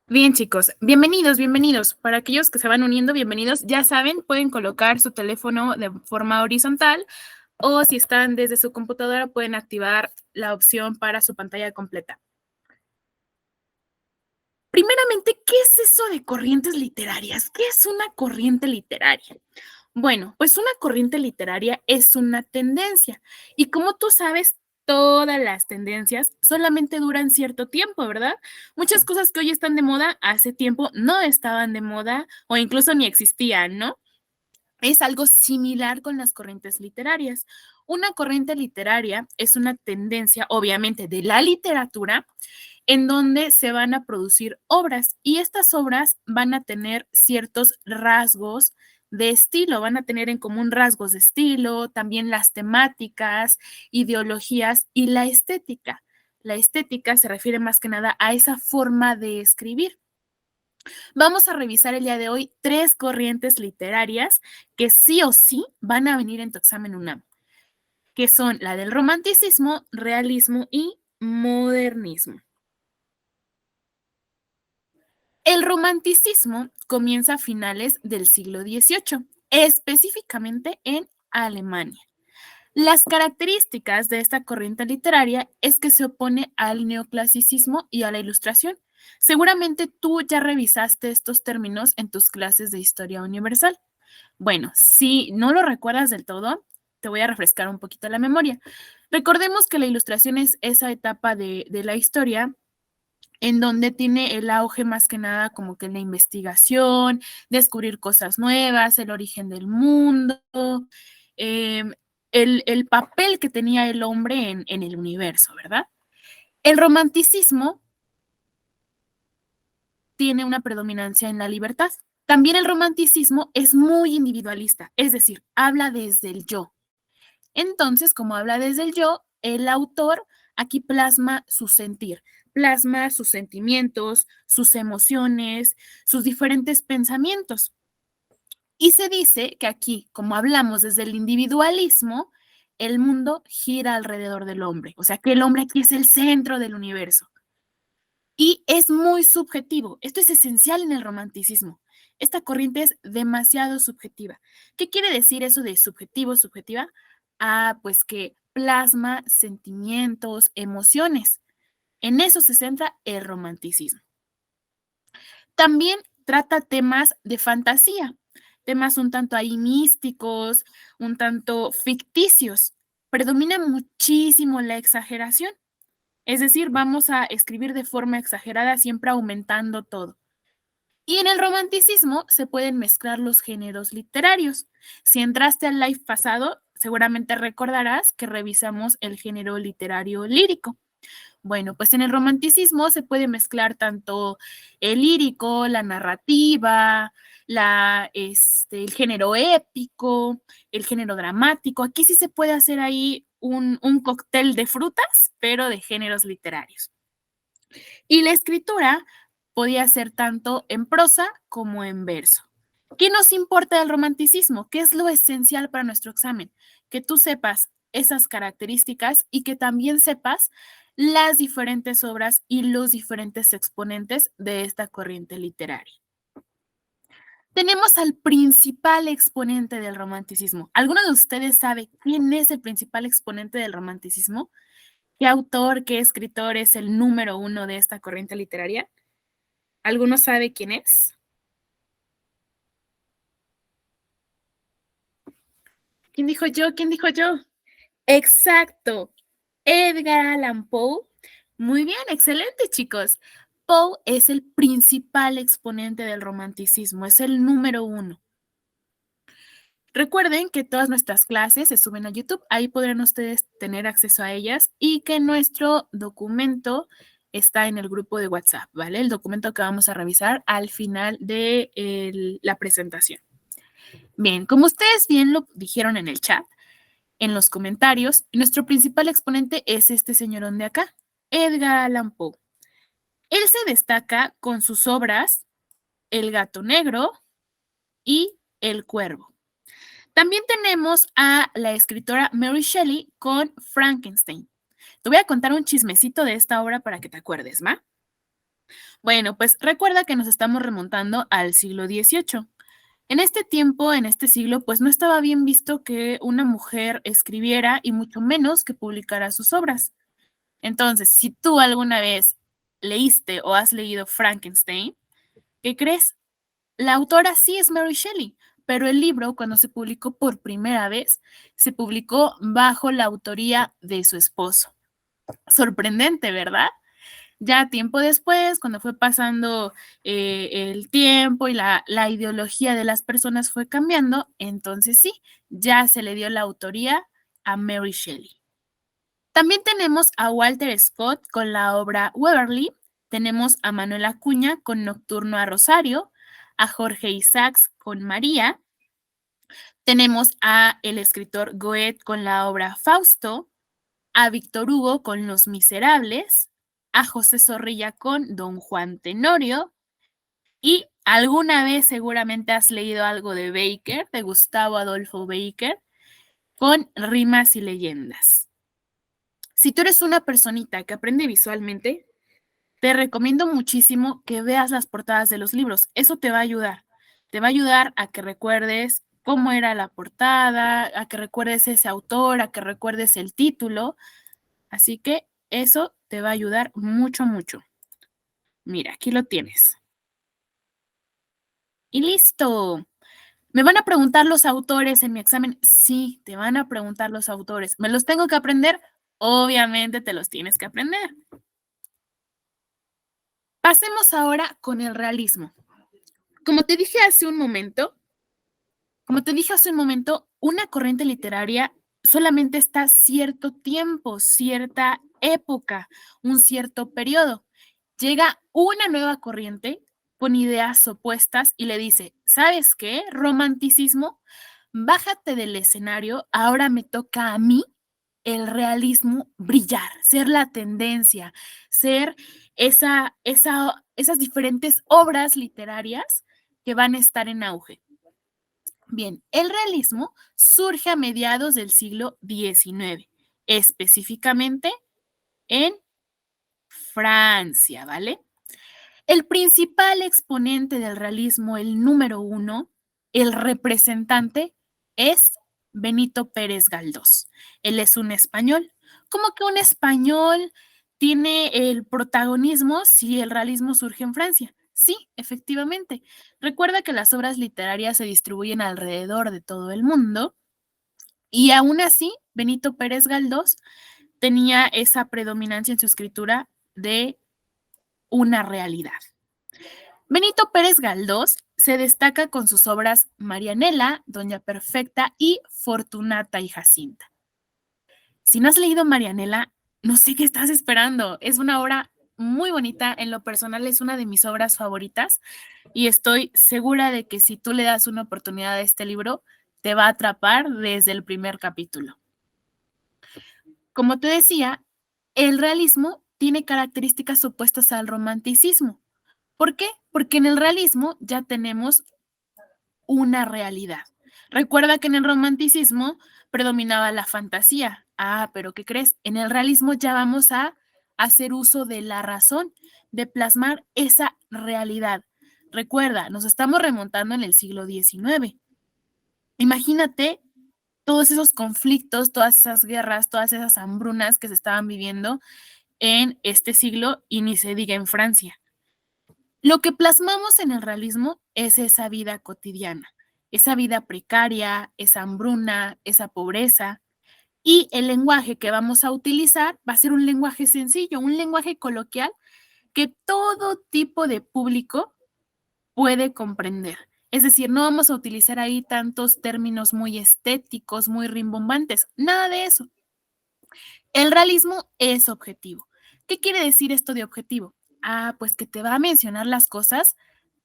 Bien, chicos, bienvenidos, bienvenidos. Para aquellos que se van uniendo, bienvenidos. Ya saben, pueden colocar su teléfono de forma horizontal o si están desde su computadora, pueden activar la opción para su pantalla completa. Primeramente, ¿qué es eso de corrientes literarias? ¿Qué es una corriente literaria? Bueno, pues una corriente literaria es una tendencia y como tú sabes, todas las tendencias solamente duran cierto tiempo, ¿verdad? Muchas cosas que hoy están de moda, hace tiempo no estaban de moda o incluso ni existían, ¿no? Es algo similar con las corrientes literarias. Una corriente literaria es una tendencia, obviamente, de la literatura en donde se van a producir obras y estas obras van a tener ciertos rasgos de estilo, van a tener en común rasgos de estilo, también las temáticas, ideologías y la estética. La estética se refiere más que nada a esa forma de escribir. Vamos a revisar el día de hoy tres corrientes literarias que sí o sí van a venir en tu examen UNAM, que son la del romanticismo, realismo y modernismo. El romanticismo comienza a finales del siglo XVIII, específicamente en Alemania. Las características de esta corriente literaria es que se opone al neoclasicismo y a la ilustración. Seguramente tú ya revisaste estos términos en tus clases de historia universal. Bueno, si no lo recuerdas del todo, te voy a refrescar un poquito la memoria. Recordemos que la ilustración es esa etapa de la historia en donde tiene el auge más que nada como que la investigación, descubrir cosas nuevas, el origen del mundo, em, el papel que tenía el hombre en el universo, ¿verdad? El romanticismo tiene una predominancia en la libertad. También el romanticismo es muy individualista, es decir, habla desde el yo. Entonces, como habla desde el yo, el autor aquí plasma su sentir, plasma sus sentimientos, sus emociones, sus diferentes pensamientos. Y se dice que aquí, como hablamos desde el individualismo, el mundo gira alrededor del hombre, o sea que el hombre aquí es el centro del universo. Y es muy subjetivo. Esto es esencial en el romanticismo. Esta corriente es demasiado subjetiva. ¿Qué quiere decir eso de subjetivo, subjetiva? Ah, pues que plasma sentimientos, emociones. En eso se centra el romanticismo. También trata temas de fantasía, temas un tanto ahí místicos, un tanto ficticios. Predomina muchísimo la exageración. Es decir, vamos a escribir de forma exagerada, siempre aumentando todo. Y en el romanticismo se pueden mezclar los géneros literarios. Si entraste al live pasado, seguramente recordarás que revisamos el género literario lírico. Bueno, pues en el romanticismo se puede mezclar tanto el lírico, la narrativa, el género épico, el género dramático. Aquí sí se puede hacer ahí un cóctel de frutas, pero de géneros literarios. Y la escritura podía ser tanto en prosa como en verso. ¿Qué nos importa del romanticismo? ¿Qué es lo esencial para nuestro examen? Que tú sepas esas características y que también sepas las diferentes obras y los diferentes exponentes de esta corriente literaria. Tenemos al principal exponente del romanticismo. ¿Alguno de ustedes sabe quién es el principal exponente del romanticismo? ¿Qué autor, qué escritor es el número uno de esta corriente literaria? ¿Alguno sabe quién es? ¿Quién dijo yo? ¿Quién dijo yo? Exacto, Edgar Allan Poe. Muy bien, excelente, chicos. Poe es el principal exponente del romanticismo, es el número uno. Recuerden que todas nuestras clases se suben a YouTube, ahí podrán ustedes tener acceso a ellas y que nuestro documento está en el grupo de WhatsApp, ¿vale? El documento que vamos a revisar al final de la presentación. Bien, como ustedes bien lo dijeron en el chat, en los comentarios, nuestro principal exponente es este señorón de acá, Edgar Allan Poe. Él se destaca con sus obras El gato negro y El cuervo. También tenemos a la escritora Mary Shelley con Frankenstein. Te voy a contar un chismecito de esta obra para que te acuerdes, ¿ma? Bueno, pues recuerda que nos estamos remontando al siglo XVIII. En este tiempo, en este siglo, pues no estaba bien visto que una mujer escribiera y mucho menos que publicara sus obras. Entonces, si tú alguna vez leíste o has leído Frankenstein, ¿qué crees? La autora sí es Mary Shelley, pero el libro, cuando se publicó por primera vez, se publicó bajo la autoría de su esposo. Sorprendente, ¿verdad? Ya tiempo después, cuando fue pasando el tiempo y la ideología de las personas fue cambiando, entonces sí, ya se le dio la autoría a Mary Shelley. También tenemos a Walter Scott con la obra Waverly, tenemos a Manuel Acuña con Nocturno a Rosario, a Jorge Isaacs con María, tenemos a el escritor Goethe con la obra Fausto, a Víctor Hugo con Los Miserables, a José Zorrilla con Don Juan Tenorio, y alguna vez seguramente has leído algo de Baker, de Gustavo Adolfo Baker, con Rimas y Leyendas. Si tú eres una personita que aprende visualmente, te recomiendo muchísimo que veas las portadas de los libros. Eso te va a ayudar. Te va a ayudar a que recuerdes cómo era la portada, a que recuerdes ese autor, a que recuerdes el título. Así que eso te va a ayudar mucho, mucho. Mira, aquí lo tienes. Y listo. ¿Me van a preguntar los autores en mi examen? Sí, te van a preguntar los autores. ¿Me los tengo que aprender? Obviamente te los tienes que aprender. Pasemos ahora con el realismo. Como te dije hace un momento, una corriente literaria solamente está cierto tiempo, cierta época, un cierto periodo. Llega una nueva corriente con ideas opuestas y le dice, ¿sabes qué? Romanticismo, bájate del escenario, ahora me toca a mí el realismo brillar, ser la tendencia, ser esas diferentes obras literarias que van a estar en auge. Bien, el realismo surge a mediados del siglo XIX, específicamente en Francia, ¿vale? El principal exponente del realismo, el número uno, el representante, es Benito Pérez Galdós. Él es un español. ¿Cómo que un español tiene el protagonismo si el realismo surge en Francia? Sí, efectivamente. Recuerda que las obras literarias se distribuyen alrededor de todo el mundo y aún así Benito Pérez Galdós tenía esa predominancia en su escritura de una realidad. Benito Pérez Galdós se destaca con sus obras Marianela, Doña Perfecta y Fortunata y Jacinta. Si no has leído Marianela, no sé qué estás esperando. Es una obra muy bonita, en lo personal es una de mis obras favoritas y estoy segura de que si tú le das una oportunidad a este libro, te va a atrapar desde el primer capítulo. Como te decía, el realismo tiene características opuestas al romanticismo. ¿Por qué? Porque en el realismo ya tenemos una realidad. Recuerda que en el romanticismo predominaba la fantasía. Ah, pero ¿qué crees? En el realismo ya vamos a hacer uso de la razón, de plasmar esa realidad. Recuerda, nos estamos remontando en el siglo XIX. Imagínate todos esos conflictos, todas esas guerras, todas esas hambrunas que se estaban viviendo en este siglo y ni se diga en Francia. Lo que plasmamos en el realismo es esa vida cotidiana, esa vida precaria, esa hambruna, esa pobreza. Y el lenguaje que vamos a utilizar va a ser un lenguaje sencillo, un lenguaje coloquial que todo tipo de público puede comprender. Es decir, no vamos a utilizar ahí tantos términos muy estéticos, muy rimbombantes, nada de eso. El realismo es objetivo. ¿Qué quiere decir esto de objetivo? Ah, pues que te va a mencionar las cosas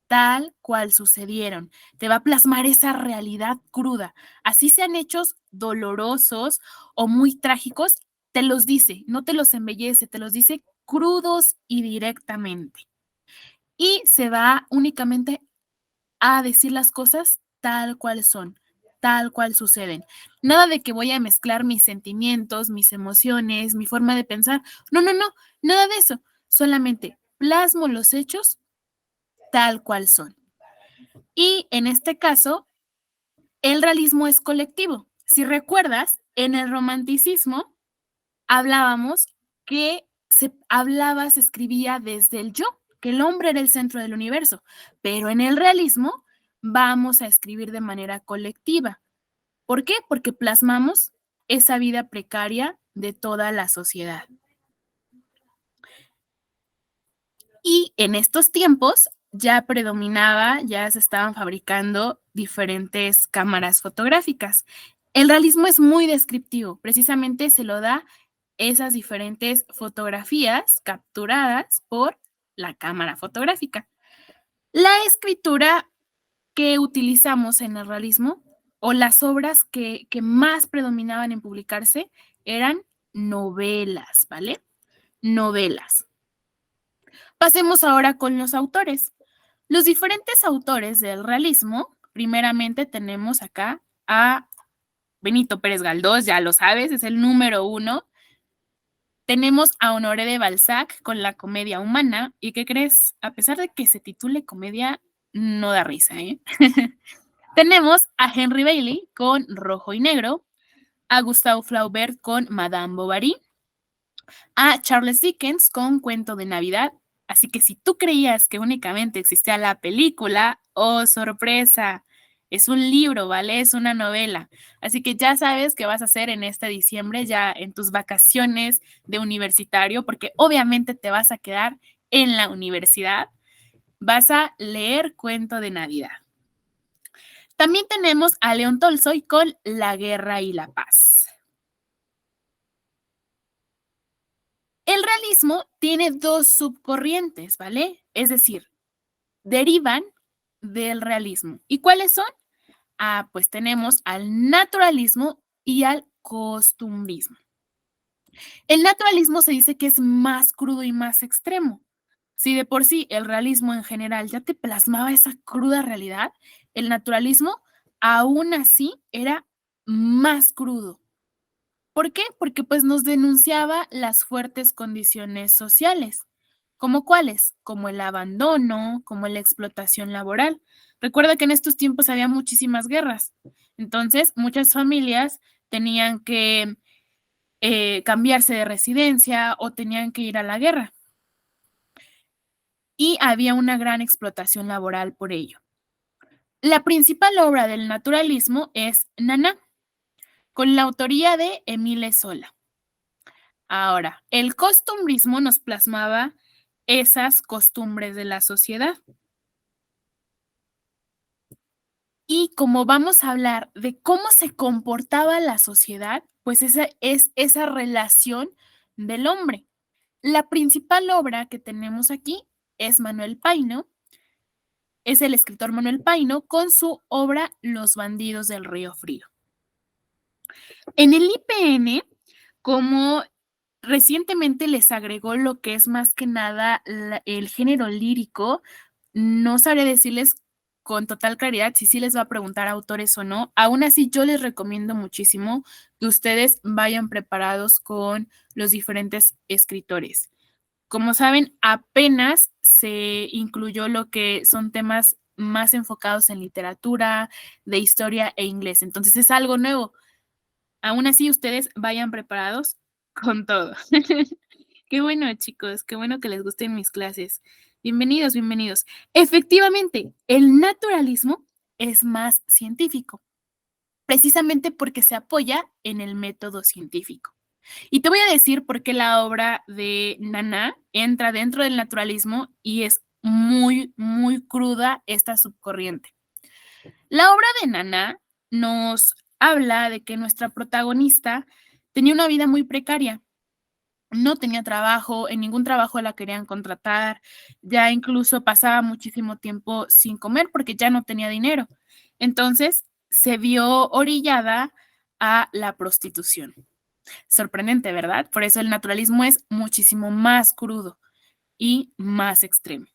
tal cual sucedieron. Te va a plasmar esa realidad cruda. Así sean hechos dolorosos o muy trágicos, te los dice, no te los embellece, te los dice crudos y directamente. Y se va únicamente a decir las cosas tal cual son, tal cual suceden. Nada de que voy a mezclar mis sentimientos, mis emociones, mi forma de pensar. No, no, no, nada de eso. Solamente plasmo los hechos tal cual son. Y en este caso, el realismo es colectivo. Si recuerdas, en el romanticismo hablábamos que se escribía desde el yo, que el hombre era el centro del universo, pero en el realismo vamos a escribir de manera colectiva. ¿Por qué? Porque plasmamos esa vida precaria de toda la sociedad. Y en estos tiempos ya predominaba, ya se estaban fabricando diferentes cámaras fotográficas. El realismo es muy descriptivo, precisamente se lo da esas diferentes fotografías capturadas por la cámara fotográfica. La escritura que utilizamos en el realismo o las obras que más predominaban en publicarse eran novelas, ¿vale? Novelas. Pasemos ahora con los autores. Los diferentes autores del realismo, primeramente tenemos acá a Benito Pérez Galdós, ya lo sabes, es el número 1. Tenemos a Honoré de Balzac con la comedia humana. ¿Y qué crees? A pesar de que se titule comedia, no da risa, ¿eh? Tenemos a Henry Bailey con Rojo y Negro, a Gustave Flaubert con Madame Bovary, a Charles Dickens con Cuento de Navidad. Así que si tú creías que únicamente existía la película, ¡oh, sorpresa! Es un libro, ¿vale? Es una novela. Así que ya sabes qué vas a hacer en este diciembre, ya en tus vacaciones de universitario, porque obviamente te vas a quedar en la universidad. Vas a leer Cuento de Navidad. También tenemos a León Tolstoy con La Guerra y la Paz. El realismo tiene dos subcorrientes, ¿vale? Es decir, derivan del realismo. ¿Y cuáles son? Pues tenemos al naturalismo y al costumbrismo. El naturalismo se dice que es más crudo y más extremo. Si de por sí el realismo en general ya te plasmaba esa cruda realidad, el naturalismo aún así era más crudo. ¿Por qué? Porque pues nos denunciaba las fuertes condiciones sociales. ¿Como cuáles? Como el abandono, como la explotación laboral. Recuerda que en estos tiempos había muchísimas guerras. Entonces, muchas familias tenían que cambiarse de residencia o tenían que ir a la guerra. Y había una gran explotación laboral por ello. La principal obra del naturalismo es Naná, con la autoría de Émile Zola. Ahora, el costumbrismo nos plasmaba esas costumbres de la sociedad. Y como vamos a hablar de cómo se comportaba la sociedad, pues esa es esa relación del hombre. La principal obra que tenemos aquí es Manuel Paino, es el escritor Manuel Paino con su obra Los bandidos del Río Frío. En el IPN, como recientemente les agregó lo que es más que nada el género lírico, no sabré decirles con total claridad si sí les va a preguntar autores o no. Aún así, yo les recomiendo muchísimo que ustedes vayan preparados con los diferentes escritores. Como saben, apenas se incluyó lo que son temas más enfocados en literatura, de historia e inglés. Entonces es algo nuevo. Aún así, ustedes vayan preparados con todo. Qué bueno, chicos, qué bueno que les gusten mis clases. Bienvenidos, bienvenidos. Efectivamente, el naturalismo es más científico, precisamente porque se apoya en el método científico. Y te voy a decir por qué la obra de Naná entra dentro del naturalismo y es muy, muy cruda esta subcorriente. La obra de Naná nos habla de que nuestra protagonista tenía una vida muy precaria. No tenía trabajo, en ningún trabajo la querían contratar, ya incluso pasaba muchísimo tiempo sin comer porque ya no tenía dinero. Entonces se vio orillada a la prostitución. Sorprendente, ¿verdad? Por eso el naturalismo es muchísimo más crudo y más extremo.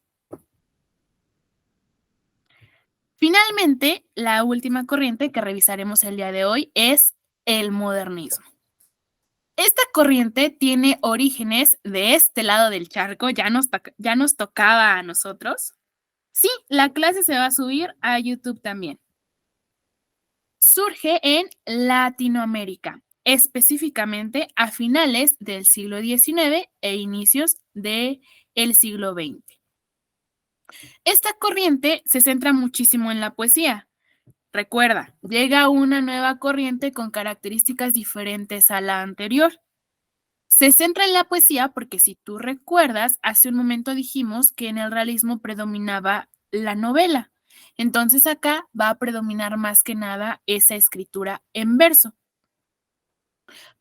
Finalmente, la última corriente que revisaremos el día de hoy es el modernismo. Esta corriente tiene orígenes de este lado del charco, ya nos tocaba a nosotros. Sí, la clase se va a subir a YouTube también. Surge en Latinoamérica, específicamente a finales del siglo XIX e inicios del siglo XX. Esta corriente se centra muchísimo en la poesía. Recuerda, llega una nueva corriente con características diferentes a la anterior. Se centra en la poesía porque si tú recuerdas, hace un momento dijimos que en el realismo predominaba la novela. Entonces acá va a predominar más que nada esa escritura en verso.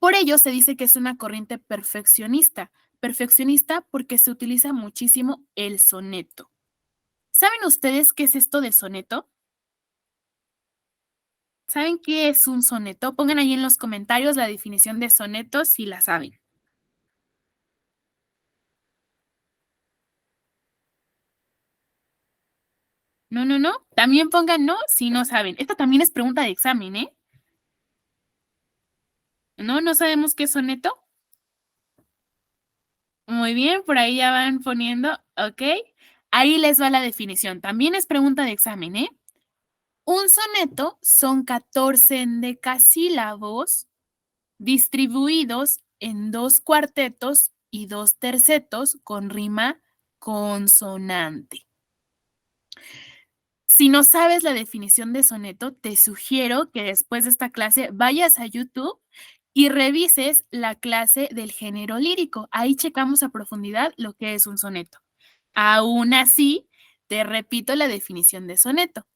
Por ello se dice que es una corriente perfeccionista. Perfeccionista porque se utiliza muchísimo el soneto. ¿Saben ustedes qué es esto de soneto? ¿Saben qué es un soneto? Pongan ahí en los comentarios la definición de soneto si la saben. No, no, no. También pongan no si no saben. Esta también es pregunta de examen, ¿eh? ¿No? ¿No sabemos qué es soneto? Muy bien, por ahí ya van poniendo, ¿ok? Ahí les va la definición. También es pregunta de examen, ¿eh? Un soneto son 14 endecasílabos distribuidos en 2 cuartetos y 2 tercetos con rima consonante. Si no sabes la definición de soneto, te sugiero que después de esta clase vayas a YouTube y revises la clase del género lírico. Ahí checamos a profundidad lo que es un soneto. Aún así, te repito la definición de soneto.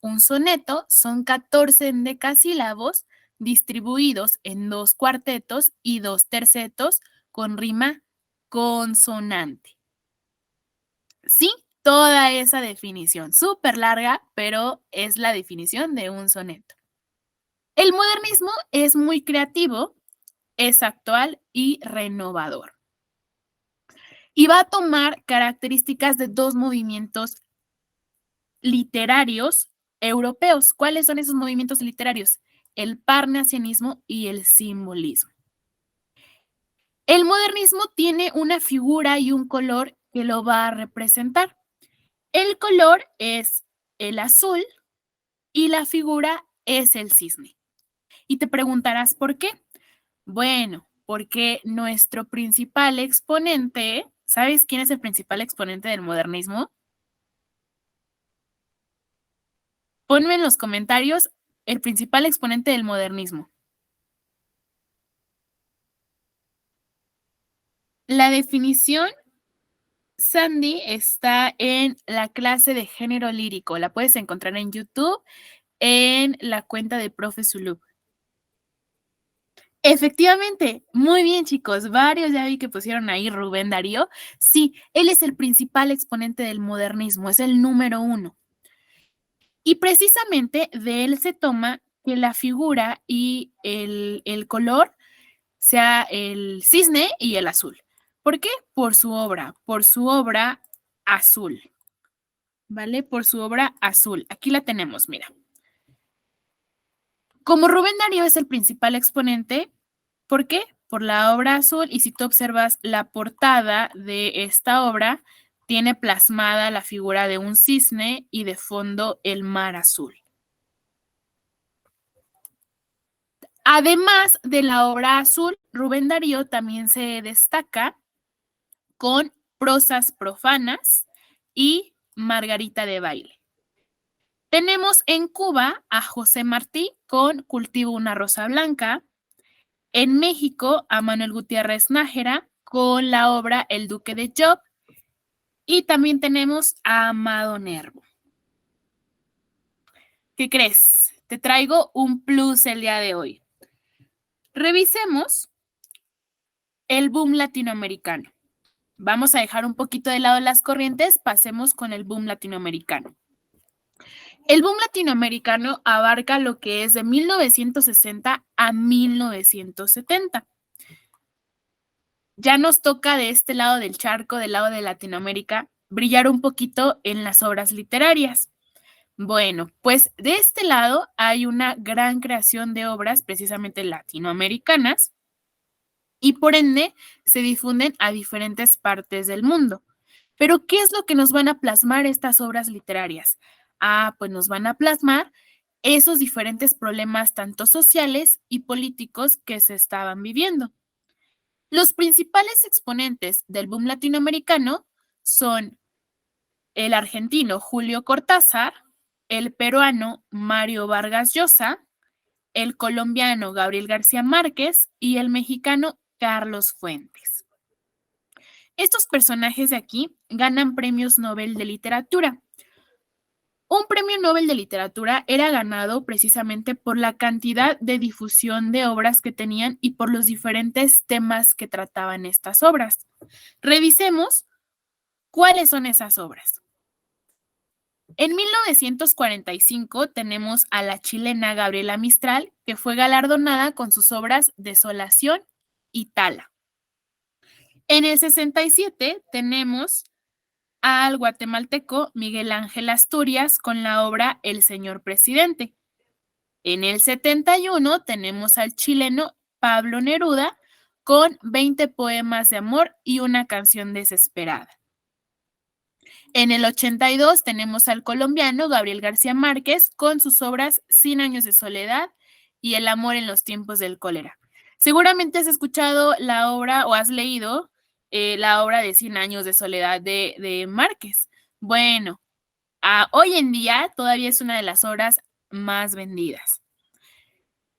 Un soneto son 14 endecasílabos distribuidos en 2 cuartetos y 2 tercetos con rima consonante. Sí, toda esa definición, súper larga, pero es la definición de un soneto. El modernismo es muy creativo, es actual y renovador. Y va a tomar características de 2 movimientos literarios europeos. ¿Cuáles son esos movimientos literarios? El parnasianismo y el simbolismo. El modernismo tiene una figura y un color que lo va a representar. El color es el azul y la figura es el cisne. Y te preguntarás por qué. Bueno, porque nuestro principal exponente, ¿sabes quién es el principal exponente del modernismo? Ponme en los comentarios el principal exponente del modernismo. La definición, Sandy, está en la clase de género lírico. La puedes encontrar en YouTube en la cuenta de Profe Zulú. Efectivamente, muy bien, chicos. Varios ya vi que pusieron ahí Rubén Darío. Sí, él es el principal exponente del modernismo, es el número 1. Y precisamente de él se toma que la figura y el color sea el cisne y el azul. ¿Por qué? Por su obra azul. ¿Vale? Por su obra azul. Aquí la tenemos, mira. Como Rubén Darío es el principal exponente, ¿por qué? Por la obra azul, y si tú observas la portada de esta obra, tiene plasmada la figura de un cisne y de fondo el mar azul. Además de la obra azul, Rubén Darío también se destaca con Prosas profanas y Margarita de baile. Tenemos en Cuba a José Martí con Cultivo una rosa blanca. En México a Manuel Gutiérrez Nájera con la obra El Duque de Job. Y también tenemos a Amado Nervo. ¿Qué crees? Te traigo un plus el día de hoy. Revisemos el boom latinoamericano. Vamos a dejar un poquito de lado las corrientes, pasemos con el boom latinoamericano. El boom latinoamericano abarca lo que es de 1960 a 1970. Ya nos toca de este lado del charco, del lado de Latinoamérica, brillar un poquito en las obras literarias. Bueno, pues de este lado hay una gran creación de obras precisamente latinoamericanas y por ende se difunden a diferentes partes del mundo. Pero, ¿qué es lo que nos van a plasmar estas obras literarias? Pues nos van a plasmar esos diferentes problemas tanto sociales y políticos que se estaban viviendo. Los principales exponentes del boom latinoamericano son el argentino Julio Cortázar, el peruano Mario Vargas Llosa, el colombiano Gabriel García Márquez y el mexicano Carlos Fuentes. Estos personajes de aquí ganan premios Nobel de literatura. Un premio Nobel de literatura era ganado precisamente por la cantidad de difusión de obras que tenían y por los diferentes temas que trataban estas obras. Revisemos cuáles son esas obras. En 1945 tenemos a la chilena Gabriela Mistral, que fue galardonada con sus obras Desolación y Tala. En el 67 tenemos al guatemalteco Miguel Ángel Asturias con la obra El Señor Presidente. En el 71 tenemos al chileno Pablo Neruda con 20 poemas de amor y una canción desesperada. En el 82 tenemos al colombiano Gabriel García Márquez con sus obras 100 años de soledad y El amor en los tiempos del cólera. Seguramente has escuchado la obra o has leído la obra de 100 años de soledad de Márquez. Bueno, hoy en día todavía es una de las obras más vendidas.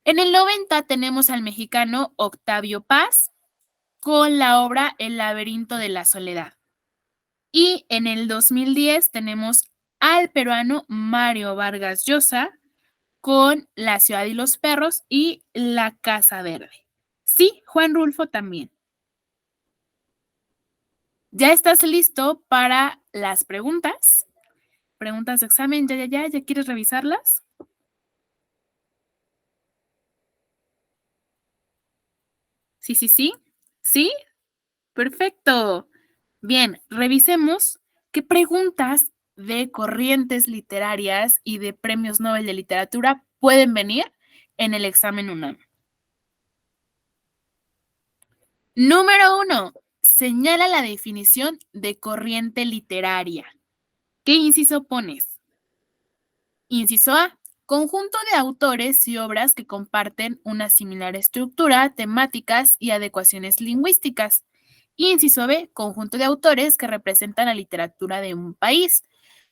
En el 90 tenemos al mexicano Octavio Paz con la obra El laberinto de la soledad. Y en el 2010 tenemos al peruano Mario Vargas Llosa con La ciudad y los perros y La casa verde. Sí, Juan Rulfo también. ¿Ya estás listo para las preguntas? Preguntas de examen, ¿ya quieres revisarlas? Sí, sí, sí. ¿Sí? Perfecto. Bien, revisemos qué preguntas de corrientes literarias y de premios Nobel de literatura pueden venir en el examen UNAM. Número 1. Señala la definición de corriente literaria. ¿Qué inciso pones? Inciso A. Conjunto de autores y obras que comparten una similar estructura, temáticas y adecuaciones lingüísticas. Inciso B. Conjunto de autores que representan la literatura de un país.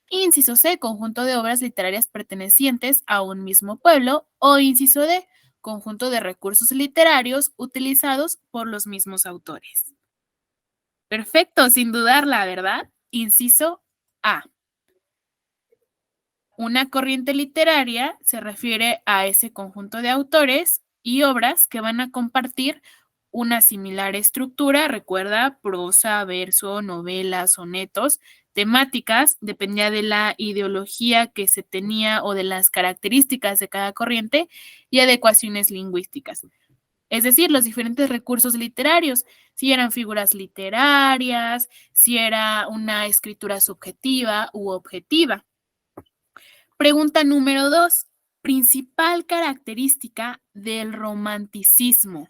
Inciso C. Conjunto de obras literarias pertenecientes a un mismo pueblo. O inciso D. Conjunto de recursos literarios utilizados por los mismos autores. Perfecto, sin dudarla, ¿verdad? Inciso A. Una corriente literaria se refiere a ese conjunto de autores y obras que van a compartir una similar estructura, recuerda, prosa, verso, novelas, sonetos, temáticas, dependía de la ideología que se tenía o de las características de cada corriente y adecuaciones lingüísticas. Es decir, los diferentes recursos literarios, si eran figuras literarias, si era una escritura subjetiva u objetiva. Pregunta número 2. Principal característica del romanticismo.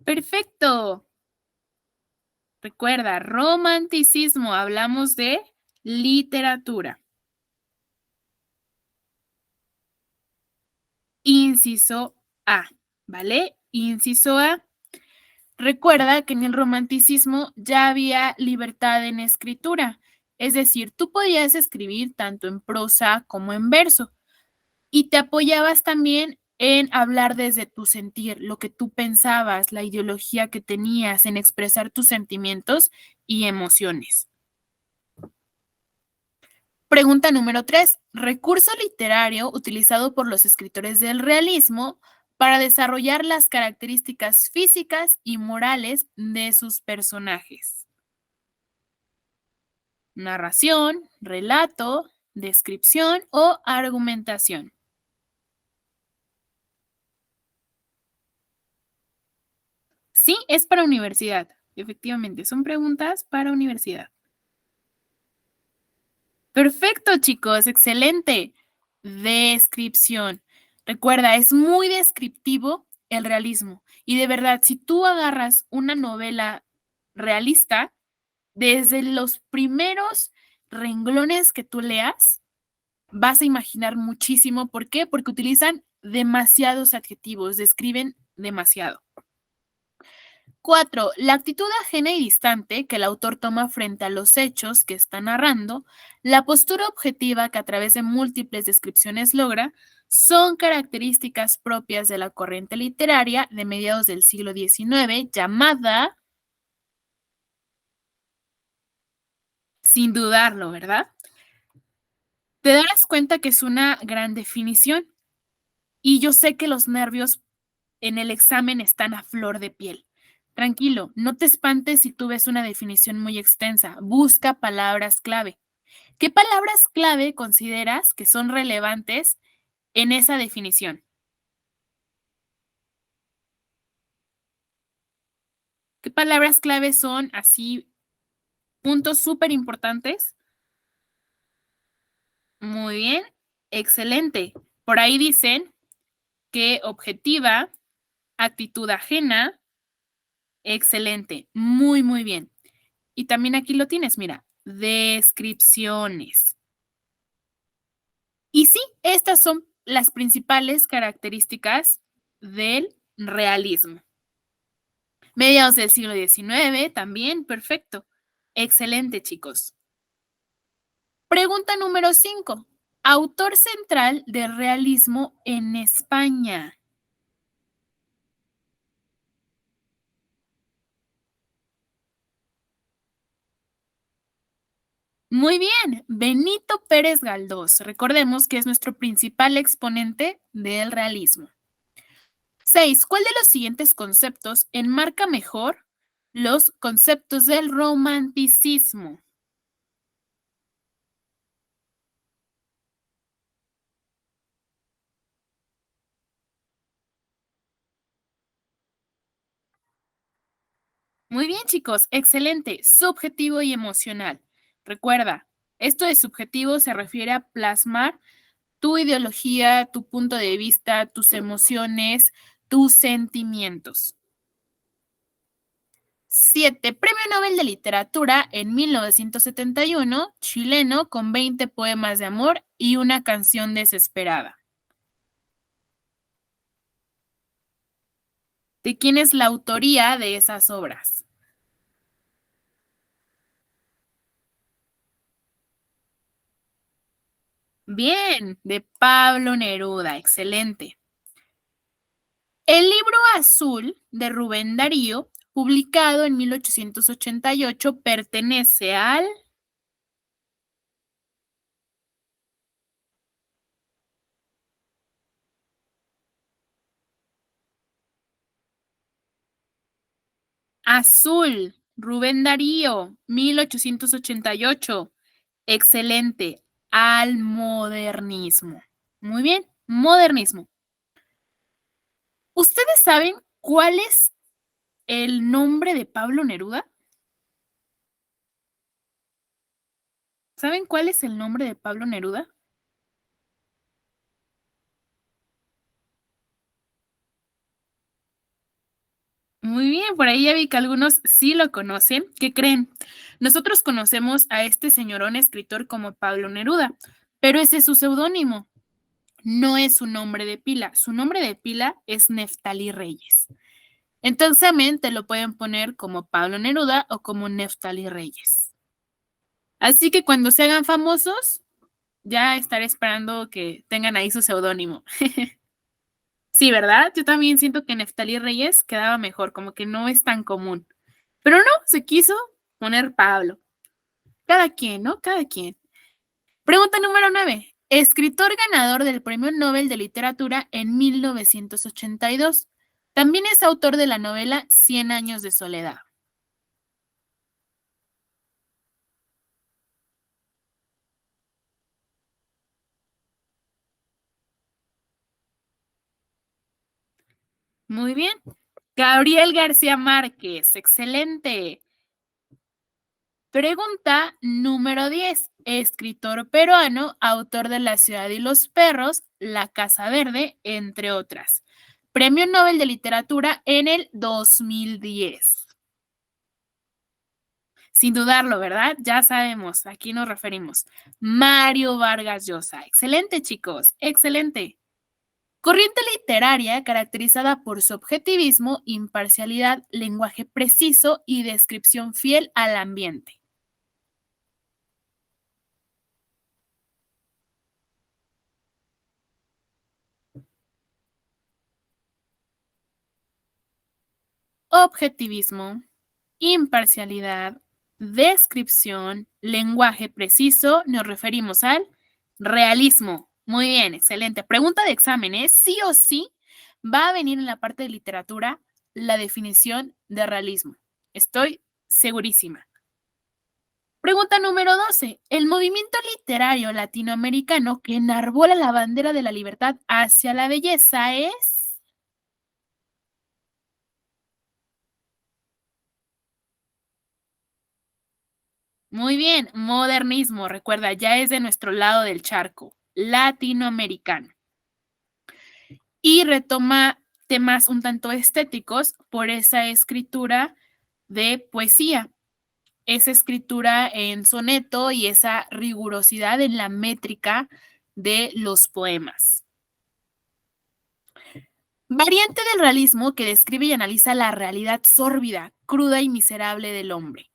Perfecto. Recuerda, romanticismo, hablamos de literatura. Inciso A, ¿vale? Inciso A. Recuerda que en el romanticismo ya había libertad en escritura, es decir, tú podías escribir tanto en prosa como en verso y te apoyabas también en hablar desde tu sentir, lo que tú pensabas, la ideología que tenías, en expresar tus sentimientos y emociones. Pregunta número 3. Recurso literario utilizado por los escritores del realismo para desarrollar las características físicas y morales de sus personajes. Narración, relato, descripción o argumentación. Sí, es para universidad. Efectivamente, son preguntas para universidad. Perfecto, chicos, excelente. Descripción. Recuerda, es muy descriptivo el realismo. Y de verdad, si tú agarras una novela realista, desde los primeros renglones que tú leas, vas a imaginar muchísimo. ¿Por qué? Porque utilizan demasiados adjetivos, describen demasiado. 4. La actitud ajena y distante que el autor toma frente a los hechos que está narrando, la postura objetiva que a través de múltiples descripciones logra, son características propias de la corriente literaria de mediados del siglo XIX llamada, sin dudarlo, ¿verdad? Te darás cuenta que es una gran definición y yo sé que los nervios en el examen están a flor de piel. Tranquilo, no te espantes si tú ves una definición muy extensa. Busca palabras clave. ¿Qué palabras clave consideras que son relevantes en esa definición? ¿Qué palabras clave son así puntos súper importantes? Muy bien, excelente. Por ahí dicen que objetiva, actitud ajena, excelente, muy, muy bien. Y también aquí lo tienes, mira, descripciones. Y sí, estas son las principales características del realismo. Mediados del siglo XIX también, perfecto. Excelente, chicos. Pregunta número 5. Autor central del realismo en España. Muy bien, Benito Pérez Galdós. Recordemos que es nuestro principal exponente del realismo. 6. ¿Cuál de los siguientes conceptos enmarca mejor los conceptos del romanticismo? Muy bien, chicos, excelente. Subjetivo y emocional. Recuerda, esto de subjetivo se refiere a plasmar tu ideología, tu punto de vista, tus emociones, tus sentimientos. 7. Premio Nobel de Literatura en 1971, chileno, con 20 poemas de amor y una canción desesperada. ¿De quién es la autoría de esas obras? Bien, de Pablo Neruda, excelente. El libro azul de Rubén Darío, publicado en 1888, pertenece al... Azul, Rubén Darío, 1888. Excelente. Al modernismo. Muy bien, modernismo. ¿Ustedes saben cuál es el nombre de Pablo Neruda? ¿Saben cuál es el nombre de Pablo Neruda? Muy bien, por ahí ya vi que algunos sí lo conocen. ¿Qué creen? Nosotros conocemos a este señorón escritor como Pablo Neruda, pero ese es su seudónimo, no es su nombre de pila. Su nombre de pila es Neftalí Reyes. Entonces, también te lo pueden poner como Pablo Neruda o como Neftalí Reyes. Así que cuando se hagan famosos, ya estaré esperando que tengan ahí su seudónimo. Sí, ¿verdad? Yo también siento que Neftalí Reyes quedaba mejor, como que no es tan común. Pero no, se quiso poner Pablo. Cada quien, ¿no? Cada quien. Pregunta número 9. Escritor ganador del Premio Nobel de Literatura en 1982. También es autor de la novela Cien años de soledad. Muy bien. Gabriel García Márquez. Excelente. Pregunta número 10. escritor peruano, autor de La ciudad y los perros, La casa verde, entre otras. Premio Nobel de Literatura en el 2010. Sin dudarlo, ¿verdad? Ya sabemos, a quién nos referimos. Mario Vargas Llosa. Excelente, chicos, excelente. Corriente literaria caracterizada por su objetivismo, imparcialidad, lenguaje preciso y descripción fiel al ambiente. Objetivismo, imparcialidad, descripción, lenguaje preciso, nos referimos al realismo. Muy bien, excelente. Pregunta de examen, ¿eh? Sí o sí va a venir en la parte de literatura la definición de realismo. Estoy segurísima. Pregunta número 12. El movimiento literario latinoamericano que enarbola la bandera de la libertad hacia la belleza es... Muy bien, modernismo, recuerda, ya es de nuestro lado del charco, latinoamericano. Y retoma temas un tanto estéticos por esa escritura de poesía, esa escritura en soneto y esa rigurosidad en la métrica de los poemas. Variante del realismo que describe y analiza la realidad sórbida, cruda y miserable del hombre.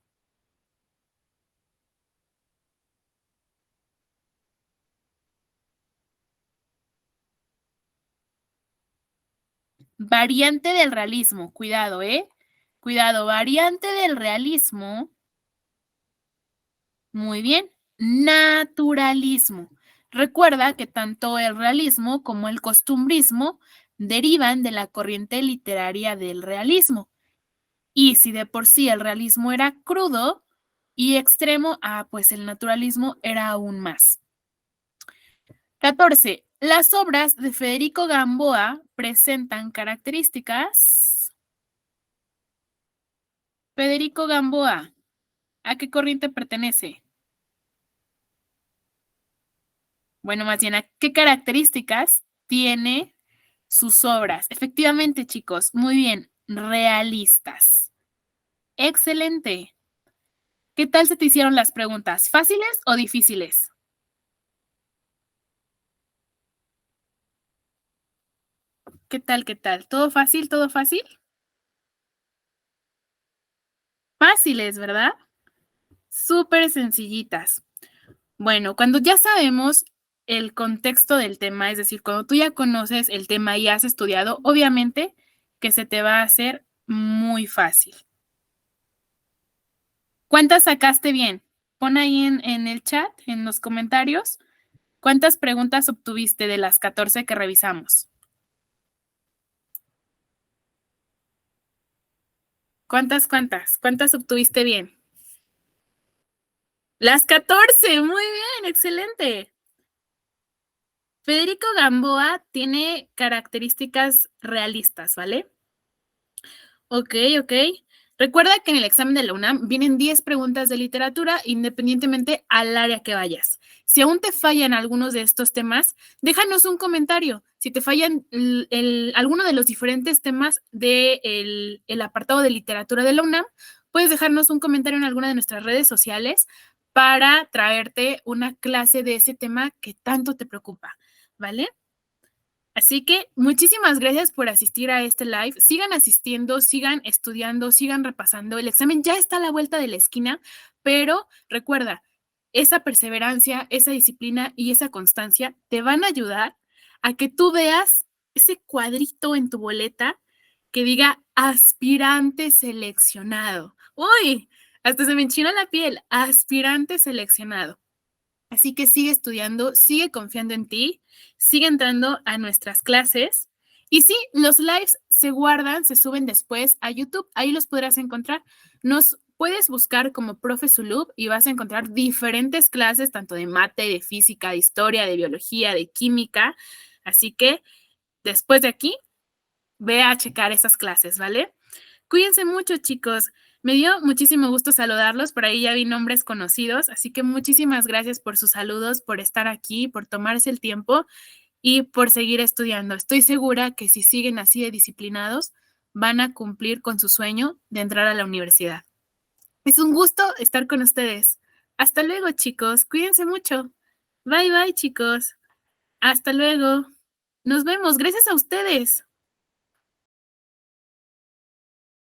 Variante del realismo, cuidado, ¿eh? Cuidado, variante del realismo. Muy bien, naturalismo. Recuerda que tanto el realismo como el costumbrismo derivan de la corriente literaria del realismo. Y si de por sí el realismo era crudo y extremo, pues el naturalismo era aún más. 14. Las obras de Federico Gamboa presentan características. Federico Gamboa, ¿a qué corriente pertenece? Bueno, más bien, ¿a qué características tiene sus obras? Efectivamente, chicos, muy bien, realistas. Excelente. ¿Qué tal se te hicieron las preguntas? ¿Fáciles o difíciles? ¿Qué tal? ¿Qué tal? ¿Todo fácil? ¿Todo fácil? Fáciles, ¿verdad? Súper sencillitas. Bueno, cuando ya sabemos el contexto del tema, es decir, cuando tú ya conoces el tema y has estudiado, obviamente que se te va a hacer muy fácil. ¿Cuántas sacaste bien? Pon ahí en el chat, en los comentarios, ¿cuántas preguntas obtuviste de las 14 que revisamos? ¿Cuántas obtuviste bien? Las 14, muy bien, excelente. Federico Gamboa tiene características realistas, ¿vale? Ok, ok. Recuerda que en el examen de la UNAM vienen 10 preguntas de literatura independientemente al área que vayas. Si aún te fallan algunos de estos temas, déjanos un comentario. Si te fallan alguno de los diferentes temas del el apartado de literatura de la UNAM, puedes dejarnos un comentario en alguna de nuestras redes sociales para traerte una clase de ese tema que tanto te preocupa, ¿vale? Así que muchísimas gracias por asistir a este live. Sigan asistiendo, sigan estudiando, sigan repasando. El examen ya está a la vuelta de la esquina, pero recuerda, esa perseverancia, esa disciplina y esa constancia te van a ayudar a que tú veas ese cuadrito en tu boleta que diga aspirante seleccionado. Uy, hasta se me enchina la piel, aspirante seleccionado. Así que sigue estudiando, sigue confiando en ti, sigue entrando a nuestras clases. Y sí, los lives se guardan, se suben después a YouTube. Ahí los podrás encontrar. Nos puedes buscar como Profe Zulub y vas a encontrar diferentes clases, tanto de mate, de física, de historia, de biología, de química. Así que después de aquí, ve a checar esas clases, ¿vale? Cuídense mucho, chicos. Me dio muchísimo gusto saludarlos, por ahí ya vi nombres conocidos, así que muchísimas gracias por sus saludos, por estar aquí, por tomarse el tiempo y por seguir estudiando. Estoy segura que si siguen así de disciplinados, van a cumplir con su sueño de entrar a la universidad. Es un gusto estar con ustedes. Hasta luego, chicos. Cuídense mucho. Bye, bye, chicos. Hasta luego. Nos vemos. Gracias a ustedes.